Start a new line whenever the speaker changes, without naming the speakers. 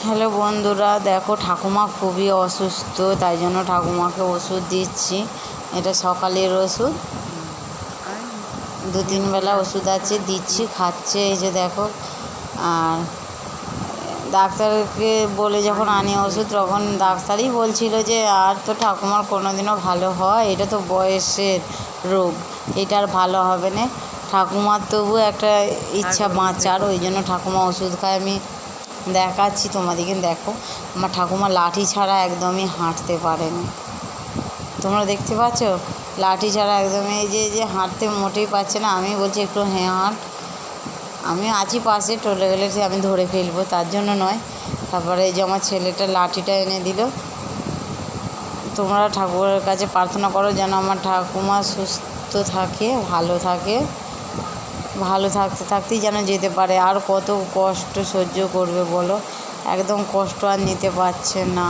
Hello বন্ধুরা, দেখো ঠাকুমা খুবই অসুস্থ, তাই জন্য ঠাকুমাকে ওষুধ দিচ্ছি। এটা সকালের ওষুধ, 2-3 বেলা ওষুধ আছে, দিচ্ছি, খাচ্ছে। এই যে দেখো। আর ডাক্তারকে বলে যখন আনি ওষুধ, তখন ডাক্তারই বলছিল যে আর তো ঠাকুমার কোনো দিনও ভালো হয়, এটা তো বয়সের রোগ, এটা আর ভালো হবে না। ঠাকুমার তবু একটা ইচ্ছা বাঁচার, ওই জন্য ঠাকুমা ওষুধ খায়। আমি দেখাচ্ছি তোমাদেরকে, দেখো আমার ঠাকুমা লাঠি ছাড়া একদমই হাঁটতে পারে না। তোমরা দেখতে পাচ্ছ লাঠি ছাড়া একদমই, এই যে হাঁটতে মোটেই পারছে না। আমি বলছি একটু হ্যাঁ হাঁট, আমি আছি পাশে, টলে গেলে সে আমি ধরে ফেলবো, তার জন্য নয়। তারপরে এই যে আমার ছেলেটা লাঠিটা এনে দিল। তোমরা ঠাকুরের কাছে প্রার্থনা করো যেন আমার ঠাকুমা সুস্থ থাকে, ভালো থাকে, ভালো থাকতে থাকতেই যেন যেতে পারে। আর কত কষ্ট সহ্য করবে বলো, একদম কষ্ট আর নিতে পারছে না।